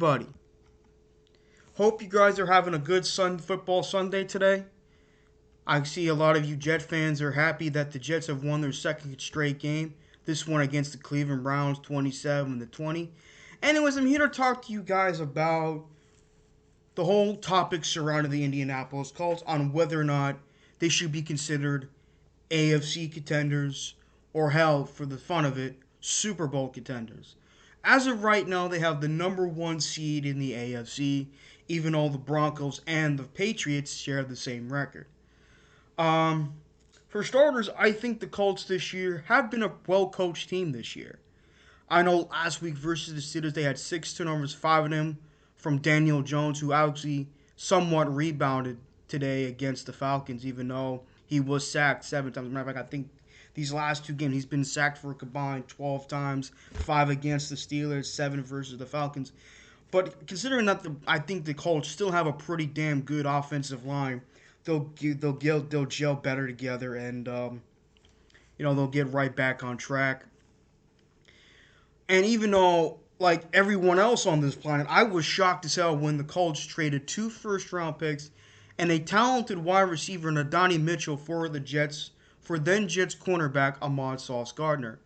Buddy. Hope you guys are having a good football Sunday today. I see a lot of you Jet fans are happy that the Jets have won their second straight game. This one against the Cleveland Browns, 27-20. Anyways, I'm here to talk to you guys about the whole topic surrounding the Indianapolis Colts on whether or not they should be considered AFC contenders or, hell, for the fun of it, Super Bowl contenders. As of right now, they have the number one seed in the AFC, even though the Broncos and the Patriots share the same record. Um, for starters, I think the Colts this year have been a well-coached team this year. I know last week versus the Steelers, they had 6 turnovers, 5 of them from Daniel Jones, who actually somewhat rebounded today against the Falcons, even though he was sacked 7 times. As a matter of fact, I think these last 2 games, he's been sacked for a combined 12 times, 5 against the Steelers, 7 versus the Falcons. But considering that I think the Colts still have a pretty damn good offensive line, they'll gel better together, and they'll get right back on track. And even though, like everyone else on this planet, I was shocked as hell when the Colts traded 2 first-round picks and a talented wide receiver, Nadani Mitchell, for the Jets, for then Jets cornerback Ahmad Sauce Gardner.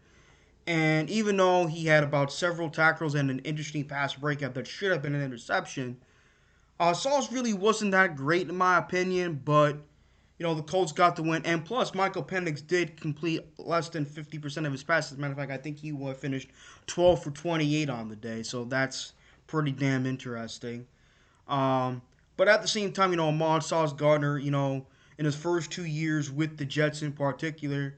And even though he had about several tackles and an interesting pass breakup that should have been an interception, Sauce really wasn't that great in my opinion, but the Colts got the win. And plus, Michael Penix did complete less than 50% of his passes. As a matter of fact, I think he finished 12 for 28 on the day, so that's pretty damn interesting. But at the same time, Ahmad Sauce Gardner, in his first 2 years with the Jets in particular,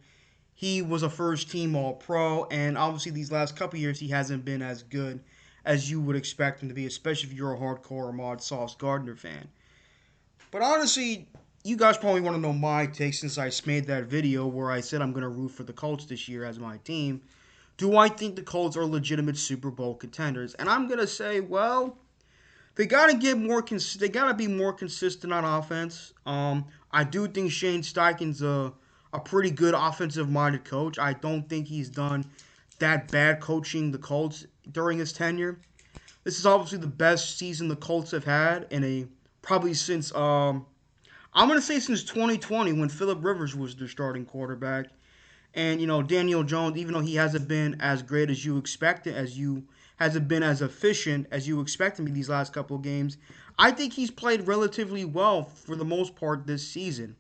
he was a first-team All-Pro, and obviously these last couple years he hasn't been as good as you would expect him to be, especially if you're a hardcore Ahmad Sauce Gardner fan. But honestly, you guys probably want to know my take since I made that video where I said I'm going to root for the Colts this year as my team. Do I think the Colts are legitimate Super Bowl contenders? And I'm going to say, well, they got to get more. They got to be more consistent on offense. I do think Shane Steichen's a pretty good offensive-minded coach. I don't think he's done that bad coaching the Colts during his tenure. This is obviously the best season the Colts have had probably since I'm going to say since 2020 when Phillip Rivers was their starting quarterback. And, Daniel Jones, even though he hasn't been as great as you expected, hasn't been as efficient as you expect him in these last couple of games, I think he's played relatively well for the most part this season.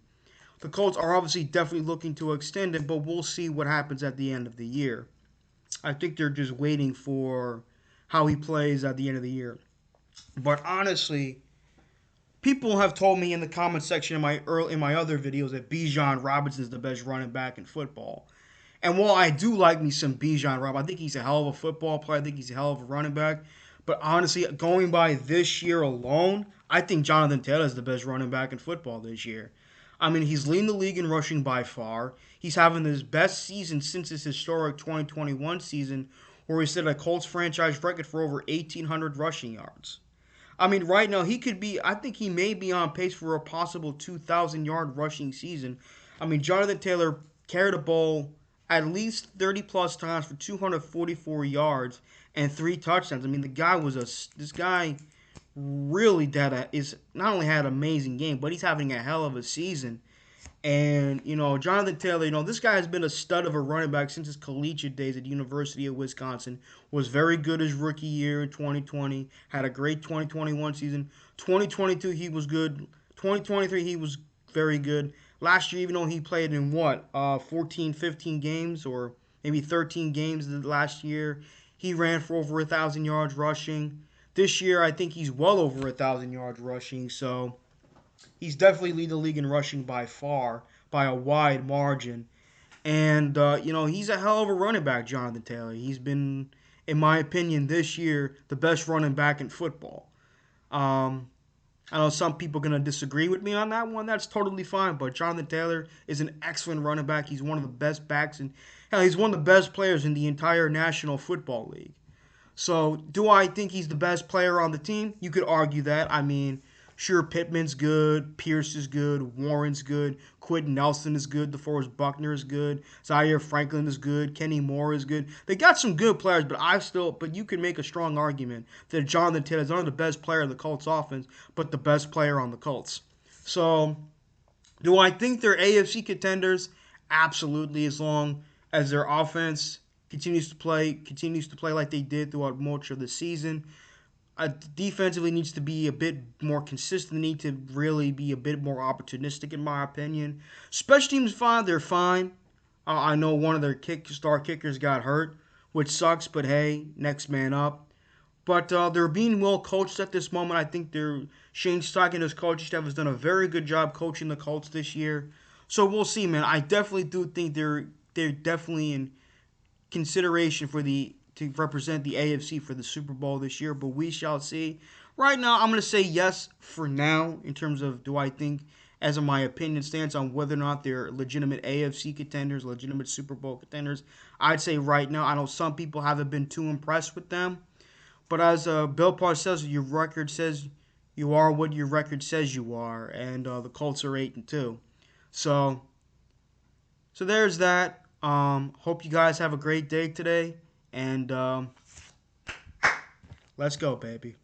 The Colts are obviously definitely looking to extend it, but we'll see what happens at the end of the year. I think they're just waiting for how he plays at the end of the year. But honestly, people have told me in the comment section in my other videos that Bijan Robinson is the best running back in football. And while I do like me some Bijan Robinson, I think he's a hell of a football player. I think he's a hell of a running back. But honestly, going by this year alone, I think Jonathan Taylor is the best running back in football this year. I mean, he's leading the league in rushing by far. He's having his best season since his historic 2021 season, where he set a Colts franchise record for over 1,800 rushing yards. I mean, right now, I think he may be on pace for a possible 2,000-yard rushing season. I mean, Jonathan Taylor carried the ball at least 30-plus times for 244 yards and 3 touchdowns. I mean, this guy really is not only had an amazing game, but he's having a hell of a season. And, Jonathan Taylor, this guy has been a stud of a running back since his collegiate days at the University of Wisconsin. Was very good his rookie year in 2020. Had a great 2021 season. 2022, he was good. 2023, he was very good. Last year, even though he played in 14, 15 games or maybe 13 games last year, he ran for over 1,000 yards rushing. This year, I think he's well over 1,000 yards rushing, so he's definitely leading the league in rushing by far, by a wide margin. And, he's a hell of a running back, Jonathan Taylor. He's been, in my opinion, this year, the best running back in football. I know some people are going to disagree with me on that one. That's totally fine. But Jonathan Taylor is an excellent running back. He's one of the best backs. And hell, he's one of the best players in the entire National Football League. So do I think he's the best player on the team? You could argue that. I mean, Sure, Pittman's good, Pierce is good, Warren's good, Quentin Nelson is good, DeForest Buckner is good, Zaire Franklin is good, Kenny Moore is good. They got some good players, but you can make a strong argument that Jonathan Taylor is not the best player in the Colts offense, but the best player on the Colts. So, do I think they're AFC contenders? Absolutely, as long as their offense continues to play like they did throughout much of the season. Defensively needs to be a bit more consistent. They need to really be a bit more opportunistic, in my opinion. Special teams fine, they're fine. I know one of their star kickers got hurt, which sucks, but hey, next man up. But they're being well coached at this moment. I think Shane Steichen and his coaching staff has done a very good job coaching the Colts this year. So we'll see, man. I definitely do think they're definitely in consideration to represent the AFC for the Super Bowl this year, but we shall see. Right now, I'm going to say yes for now in terms of do I think, as of my opinion stance on whether or not they're legitimate AFC contenders, legitimate Super Bowl contenders. I'd say right now, I know some people haven't been too impressed with them, but as Bill Parcells says, your record says you are what your record says you are, and the Colts are 8-2. So there's that. Hope you guys have a great day today, and let's go, baby.